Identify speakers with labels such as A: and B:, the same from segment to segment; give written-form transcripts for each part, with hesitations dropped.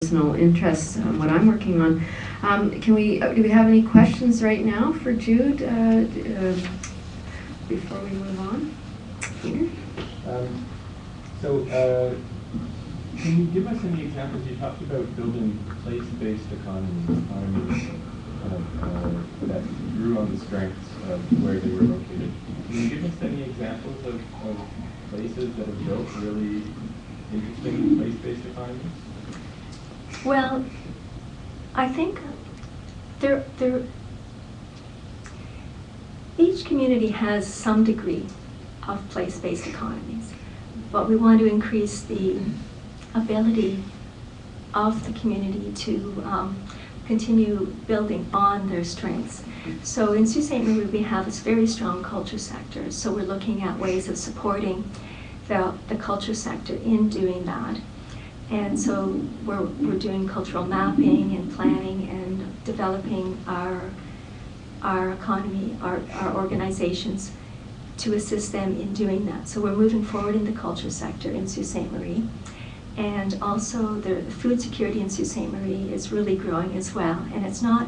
A: personal interests, what I'm working on. Do we have any questions right now for Jude before we move on? Peter?
B: Can you give us any examples? You talked about building place-based economies that drew on the strengths of where they were located. Can you give us any examples of places that have built really interesting place-based economies?
C: Well, I think each community has some degree of place-based economies, but we want to increase the ability of the community to continue building on their strengths. So in Sault Ste. Marie we have this very strong culture sector, so we're looking at ways of supporting the culture sector in doing that. And so we're doing cultural mapping and planning and developing our economy, our organizations to assist them in doing that. So we're moving forward in the culture sector in Sault Ste. Marie. And also the food security in Sault Ste. Marie is really growing as well. And it's not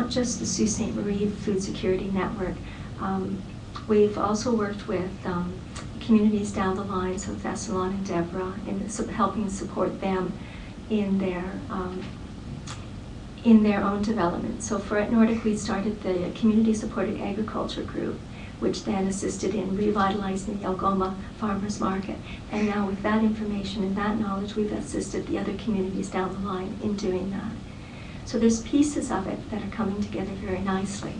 C: just the Sault Ste. Marie Food Security Network. We've also worked with communities down the line, so Thessalon and Deborah, and helping support them in their own development. So for at Nordic, we started the Community Supported Agriculture Group, which then assisted in revitalizing the Algoma Farmers Market. And now with that information and that knowledge, we've assisted the other communities down the line in doing that. So there's pieces of it that are coming together very nicely.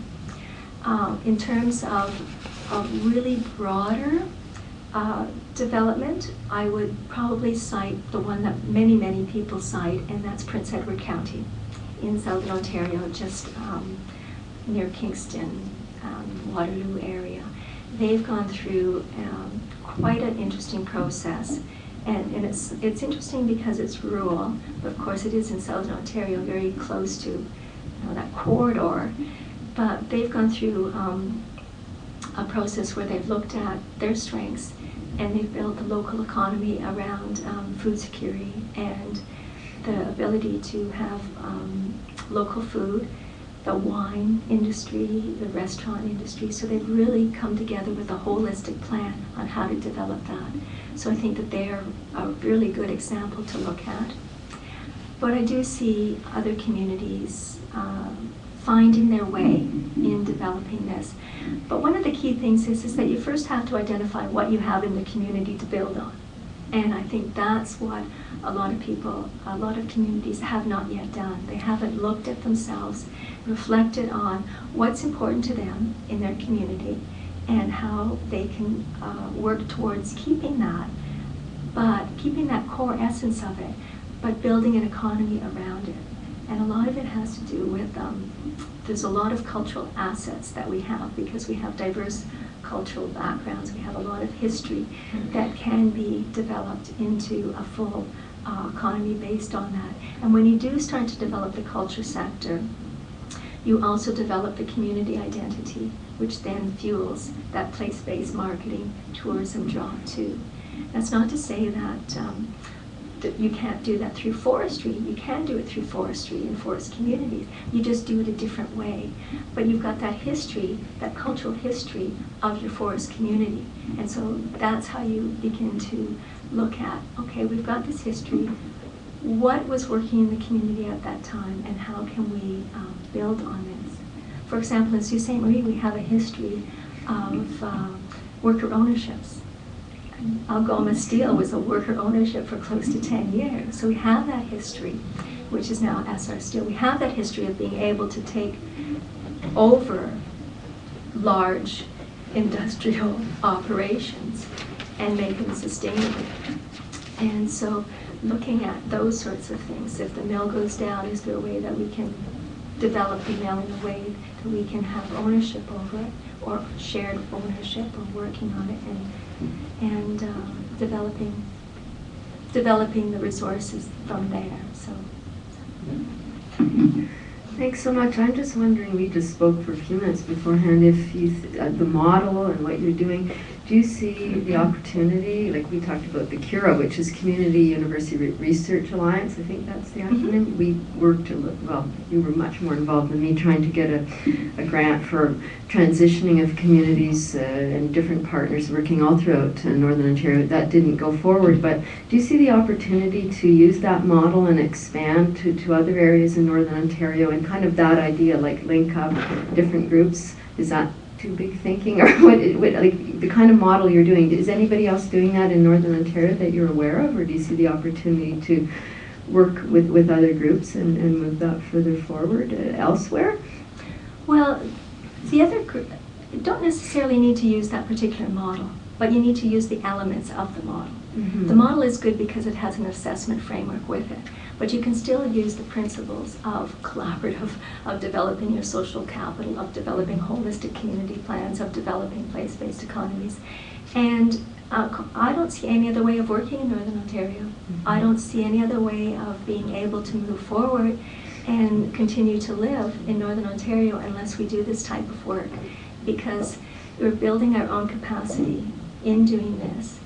C: In terms of really broader development, I would probably cite the one that many, many people cite, and that's Prince Edward County in Southern Ontario, just near Kingston, Waterloo area. They've gone through quite an interesting process, and it's interesting because it's rural, but of course it is in Southern Ontario, very close to that corridor. But they've gone through a process where they've looked at their strengths and they've built the local economy around food security and the ability to have local food, the wine industry, the restaurant industry. So they've really come together with a holistic plan on how to develop that. So I think that they're a really good example to look at. But I do see other communities finding their way in developing this. But one of the key things is that you first have to identify what you have in the community to build on. And I think that's what a lot of communities have not yet done. They haven't looked at themselves, reflected on what's important to them in their community and how they can work towards keeping that, but keeping that core essence of it, but building an economy around it. And a lot of it has to do with, there's a lot of cultural assets that we have because we have diverse cultural backgrounds. We have a lot of history that can be developed into a full economy based on that. And when you do start to develop the culture sector, you also develop the community identity, which then fuels that place-based marketing, tourism draw too. That's not to say that you can't do that through forestry. You can do it through forestry and forest communities. You just do it a different way. But you've got that history, that cultural history of your forest community. And so that's how you begin to look at, okay, we've got this history. What was working in the community at that time and how can we build on this? For example, in Sault Ste. Marie, we have a history of worker ownerships. Algoma Steel was a worker ownership for close to 10 years. So we have that history, which is now SR Steel. We have that history of being able to take over large industrial operations and make them sustainable. And so looking at those sorts of things, if the mill goes down, is there a way that we can develop the mill in a way that we can have ownership over it, or shared ownership, or working on it and developing the resources from there. So.
A: Thanks so much. I'm just wondering, we just spoke for a few minutes beforehand, if you the model and what you're doing, Do you see the opportunity, like we talked about the CURA, which is Community University Research Alliance, I think that's the acronym. We worked, well, you were much more involved than me trying to get a grant for transitioning of communities and different partners working all throughout Northern Ontario. That didn't go forward, but do you see the opportunity to use that model and expand to other areas in Northern Ontario, and kind of that idea, like link up different groups? Is that too big thinking, or what, like the kind of model you're doing, is anybody else doing that in Northern Ontario that you're aware of, or do you see the opportunity to work with other groups and move that further forward elsewhere?
C: Well, the other group don't necessarily need to use that particular model, but you need to use the elements of the model.
A: Mm-hmm.
C: The model is good because it has an assessment framework with it, but you can still use the principles of collaborative, of developing your social capital, of developing holistic community plans, of developing place-based economies. And I don't see any other way of working in Northern Ontario. Mm-hmm. I don't see any other way of being able to move forward and continue to live in Northern Ontario unless we do this type of work, because we're building our own capacity in doing this.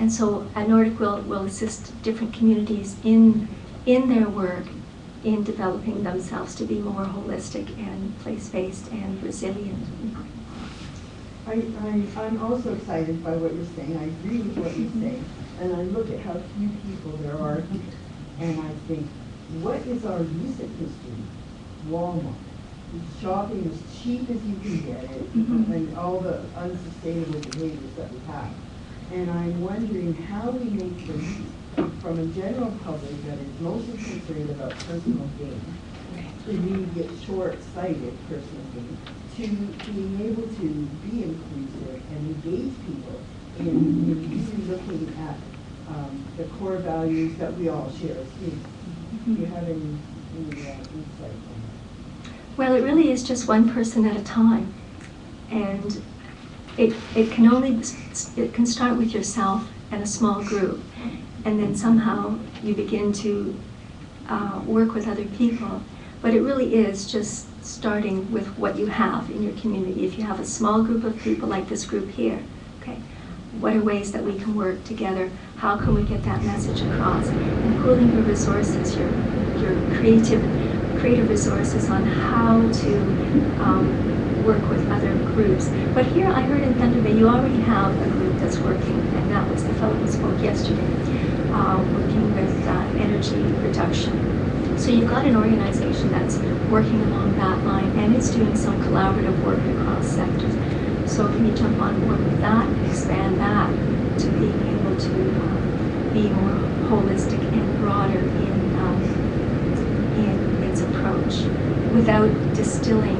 C: And so at Nordic will assist different communities in their work in developing themselves to be more holistic and place-based and resilient.
D: I'm also excited by what you're saying. I agree with what you're saying. And I look at how few people there are, and I think, what is our recent history? Walmart. Shopping as cheap as you can get it, and all the unsustainable behaviors that we have. And I'm wondering how we make the leap from a general public that is mostly concerned about personal gain, immediate, short-sighted personal gain, to being able to be inclusive and engage people in really looking at the core values that we all share as humans. Do you have any insight on that?
C: Well, it really is just one person at a time, and it can start with yourself and a small group, and then somehow you begin to work with other people. But it really is just starting with what you have in your community. If you have a small group of people like this group here, okay, what are ways that we can work together? How can we get that message across? And pooling your resources, your creative resources on how to work with other groups. But here I heard in Thunder Bay you already have a group that's working, and that was the fellow who spoke yesterday, working with energy reduction. So you've got an organization that's working along that line, and it's doing some collaborative work across sectors. So can you jump on board with that and expand that to being able to be more holistic and broader in its approach, without distilling,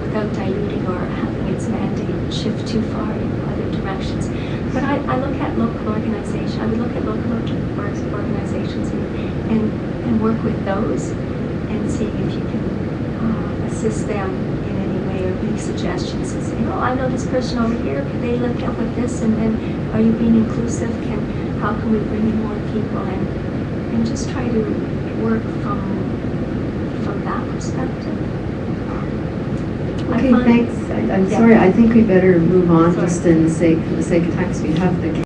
C: without diluting or having its mandate shift too far in other directions. But I look at local organizations. I would look at local organizations and work with those and see if you can assist them in any way or make suggestions and say, oh, I know this person over here, could they look up with this, and then are you being inclusive? How can we bring in more people, and just try to work from that perspective.
A: Okay, thanks. I'm sorry, I think we better move on just for the sake of time, because we have the